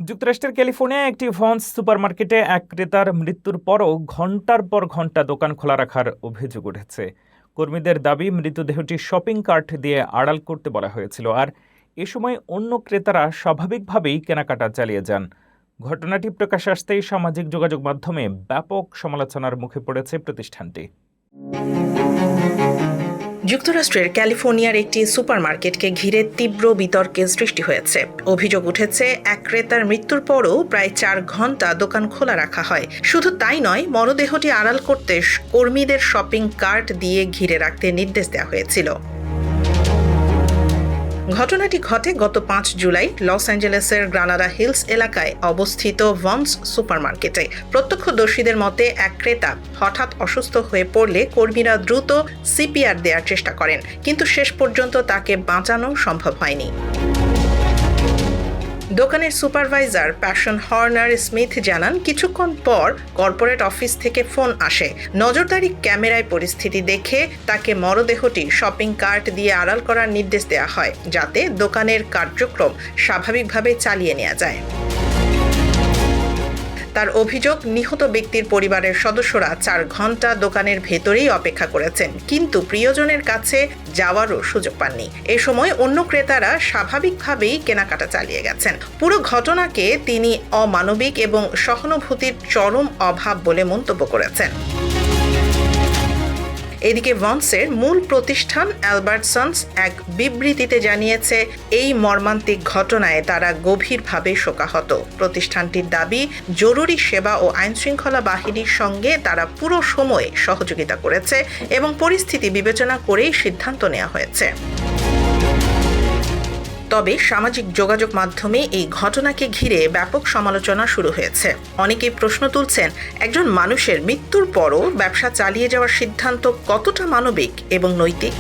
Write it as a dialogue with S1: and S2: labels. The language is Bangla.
S1: যুক্তরাষ্ট্রের ক্যালিফোর্নিয়ায় একটি ভন্স সুপারমার্কেটে এক ক্রেতার মৃত্যুর পরও ঘণ্টার পর ঘণ্টা দোকান খোলা রাখার অভিযোগ উঠেছে। কর্মীদের দাবি, মৃতদেহটি শপিং কার্ট দিয়ে আড়াল করতে বলা হয়েছিল, আর এ সময় অন্য ক্রেতারা স্বাভাবিকভাবেই কেনাকাটা চালিয়ে যান। ঘটনাটি প্রকাশ আসতেই সামাজিক যোগাযোগ মাধ্যমে ব্যাপক সমালোচনার মুখে পড়েছে প্রতিষ্ঠানটি।
S2: যুক্তরাষ্ট্রের ক্যালিফোর্নিয়ার একটি সুপারমার্কেটকে ঘিরে তীব্র বিতর্কের সৃষ্টি হয়েছে। অভিযোগ উঠেছে, এক ক্রেতার মৃত্যুর পরও প্রায় 4 ঘণ্টা দোকান খোলা রাখা হয়। শুধু তাই নয়, মরদেহটি আড়াল করতে কর্মীদের শপিং কার্ট দিয়ে ঘিরে রাখতে নির্দেশ দেওয়া হয়েছিল। ঘটনাটি ঘটে গত 5 জুলাই লস অ্যাঞ্জেলেসের গ্রানাডা হিলস এলাকায় অবস্থিত ভন্স সুপারমার্কেটে। প্রত্যক্ষদর্শীদের মতে, এক ক্রেতা হঠাৎ অসুস্থ হয়ে পড়লে কর্মীরা দ্রুত সিপিআর দেওয়ার চেষ্টা করেন, কিন্তু শেষ পর্যন্ত তাকে বাঁচানো সম্ভব হয়নি। দোকানের সুপারভাইজার প্যাশন হর্নার স্মিথ জানান, কিছুক্ষণ পর কর্পোরেট অফিস থেকে ফোন আসে। নজরদারি ক্যামেরায় পরিস্থিতি দেখে তাকে মরদেহটি শপিং কার্ট দিয়ে আড়াল করার নির্দেশ দেওয়া হয়, যাতে দোকানের কার্যক্রম স্বাভাবিকভাবে চালিয়ে নেওয়া যায়। তার অভিযোগ, নিহত ব্যক্তির পরিবারের সদস্যরা 4 ঘণ্টা দোকানের ভেতরেই অপেক্ষা করেছেন, কিন্তু প্রিয়জনের কাছে যাওয়ারও সুযোগ পাননি। এ সময় অন্য ক্রেতারা স্বাভাবিকভাবেই কেনাকাটা চালিয়ে গেছেন। পুরো ঘটনাকে তিনি অমানবিক এবং সহানুভূতির চরম অভাব বলে মন্তব্য করেছেন। এদিকে ভন্সের মূল প্রতিষ্ঠান অ্যালবার্টসন্স এক বিবৃতিতে জানিয়েছে, এই মর্মান্তিক ঘটনায় তারা গভীরভাবে শোকাহত। প্রতিষ্ঠানটির দাবি, জরুরি সেবা ও আইনশৃঙ্খলা বাহিনীর সঙ্গে তারা পুরো সময় সহযোগিতা করেছে এবং পরিস্থিতি বিবেচনা করেই সিদ্ধান্ত নেওয়া হয়েছে। তবে সামাজিক যোগাযোগ মাধ্যমে এই ঘটনাকে ঘিরে ব্যাপক সমালোচনা শুরু হয়েছে। অনেকেই প্রশ্ন তুলছেন, একজন মানুষের মৃত্যুর পরও ব্যবসা চালিয়ে যাওয়ার সিদ্ধান্ত কতটা মানবিক এবং নৈতিক।